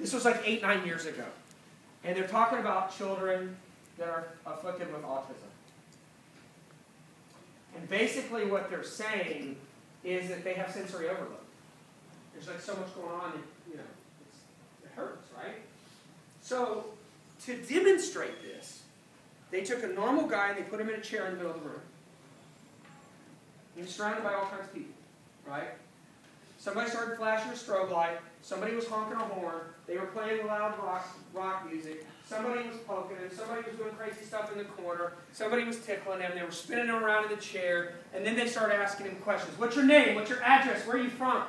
This was like 8, 9 years ago. And they're talking about children that are afflicted with autism. And basically what they're saying is that they have sensory overload. There's like so much going on that, you know, it hurts, right? So to demonstrate this, they took a normal guy and they put him in a chair in the middle of the room. He was surrounded by all kinds of people, right? Somebody started flashing a strobe light. Somebody was honking a horn. They were playing loud rock music. Somebody was poking him. Somebody was doing crazy stuff in the corner. Somebody was tickling him. They were spinning him around in the chair. And then they started asking him questions. What's your name? What's your address? Where are you from?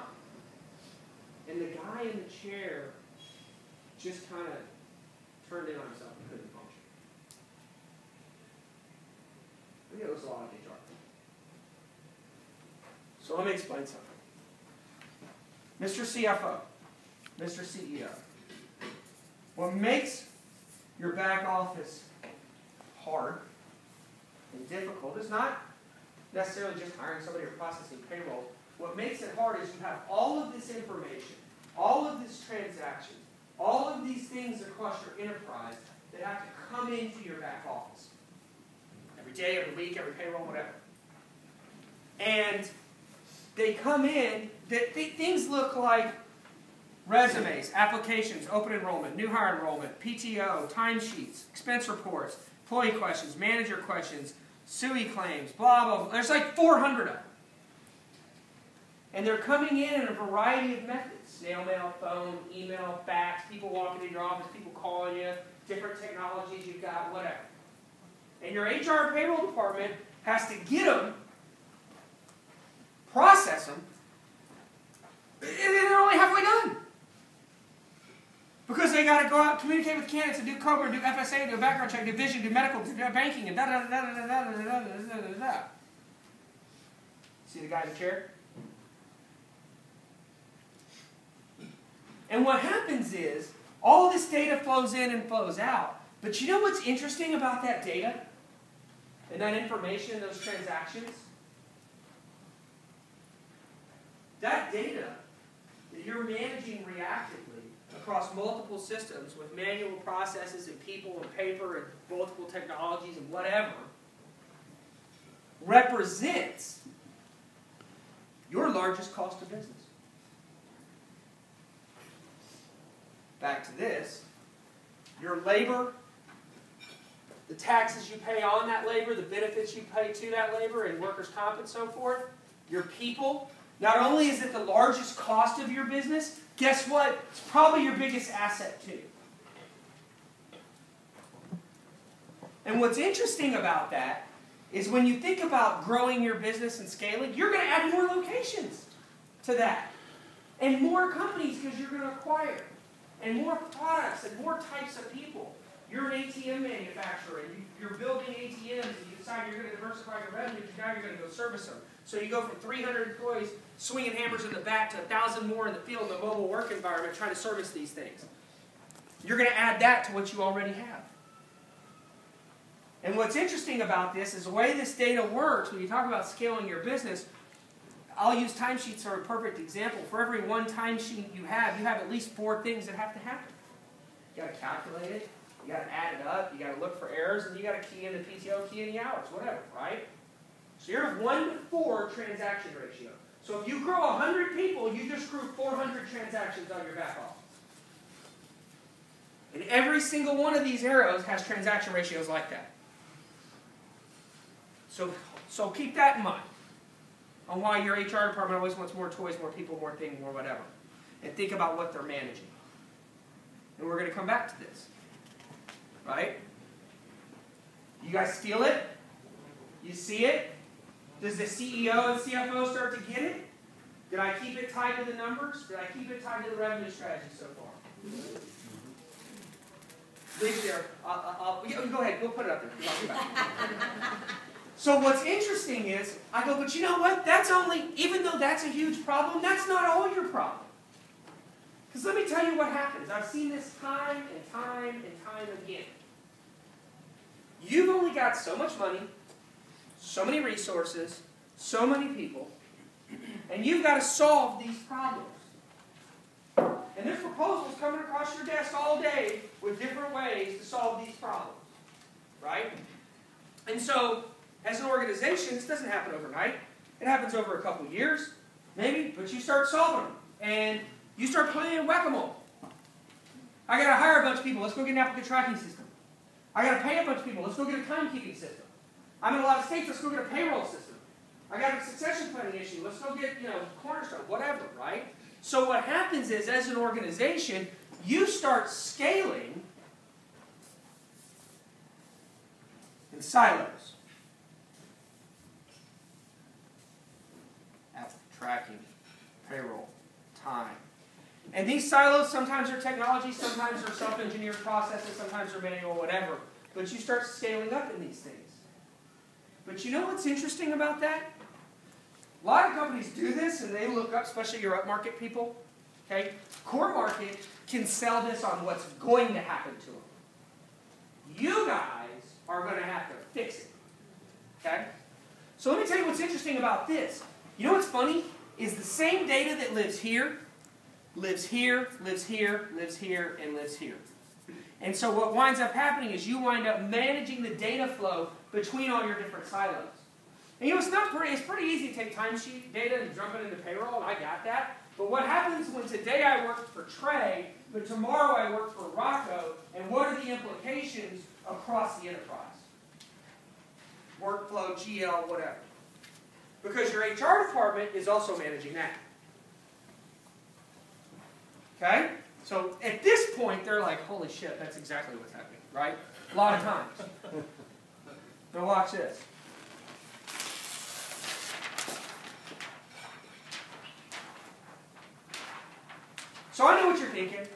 And the guy in the chair just kind of turned in on himself and couldn't function. I think it was a lot of HR. So let me explain something. Mr. CFO, Mr. CEO, what makes your back office hard and difficult is not necessarily just hiring somebody or processing payroll. What makes it hard is you have all of this information, all of this transactions, all of these things across your enterprise that have to come into your back office. Every day, every week, every payroll, whatever. And they come in, things look like resumes, applications, open enrollment, new hire enrollment, PTO, timesheets, expense reports, employee questions, manager questions, SUI claims, blah, blah, blah. There's like 400 of them. And they're coming in a variety of methods. Snail mail, phone, email, fax, people walking into your office, people calling you, different technologies you've got, whatever. And your HR payroll department has to get them, process them, and they're only halfway done. Because they got to go out, communicate with candidates, and do COBRA, do FSA, do a background check, do vision, do medical, do banking, and da-da-da-da-da-da-da-da-da-da-da. See the guy in the chair? And what happens is, all this data flows in and flows out. But you know what's interesting about that data? And that information, those transactions? That data that you're managing reactively across multiple systems with manual processes and people and paper and multiple technologies and whatever represents your largest cost of business. Back to this, your labor, the taxes you pay on that labor, the benefits you pay to that labor, and workers' comp and so forth, your people. Not only is it the largest cost of your business, guess what? It's probably your biggest asset too. And what's interesting about that is when you think about growing your business and scaling, you're going to add more locations to that. And more companies because you're going to acquire. And more products and more types of people. You're an ATM manufacturer and you're building ATMs and you decide you're going to diversify your revenues, now you're going to go service them. So you go from 300 employees swinging hammers in the back to 1,000 more in the field in the mobile work environment trying to service these things. You're going to add that to what you already have. And what's interesting about this is the way this data works when you talk about scaling your business. I'll use timesheets for a perfect example. For every one timesheet you have at least 4 things that have to happen. You got to calculate it, you got to add it up, you got to look for errors, and you got to key in the PTO, key in the hours, whatever, right? So you're at 1 to 4 transaction ratio. So if you grow 100 people, you just grew 400 transactions on your back office. And every single one of these arrows has transaction ratios like that. So keep that in mind on why your HR department always wants more toys, more people, more things, more whatever. And think about what they're managing. And we're going to come back to this. Right? You guys feel it? You see it? Does the CEO and CFO start to get it? Did I keep it tied to the numbers? Did I keep it tied to the revenue strategy so far? Leave there. Go ahead. Go put it up there. I'll be back. So what's interesting is, I go, but you know what? That's only, even though that's a huge problem, that's not all your problem. Because let me tell you what happens. I've seen this time and time and time again. You've only got so much money, so many resources, so many people, and you've got to solve these problems. And there's proposals coming across your your desk all day with different ways to solve these problems, right? And so, as an organization, this doesn't happen overnight. It happens over a couple years, maybe, but you start solving them. And you start playing whack-a-mole. I got to hire a bunch of people. Let's go get an applicant tracking system. I got to pay a bunch of people. Let's go get a timekeeping system. I'm in a lot of states. Let's go get a payroll system. I got a succession planning issue. Let's go get, Cornerstone, whatever, right? So what happens is, as an organization, you start scaling in silos. Applicant tracking, payroll, time. And these silos sometimes are technology, sometimes are self-engineered processes, sometimes are manual, whatever. But you start scaling up in these things. But you know what's interesting about that? A lot of companies do this, and they look up, especially your upmarket people. Okay? Core market can sell this on what's going to happen to them. You guys are going to have to fix it. Okay? So let me tell you what's interesting about this. You know what's funny? Is the same data that lives here, lives here, lives here, lives here, and lives here. And so what winds up happening is you wind up managing the data flow between all your different silos. And it's pretty easy to take timesheet data and dump it into payroll, and I got that. But what happens when today I worked for Trey, but tomorrow I work for Rocco, and what are the implications across the enterprise? Workflow, GL, whatever. Because your HR department is also managing that. Okay? So at this point, they're like, holy shit, that's exactly what's happening, right? A lot of times. Now watch this. So I know what you're thinking.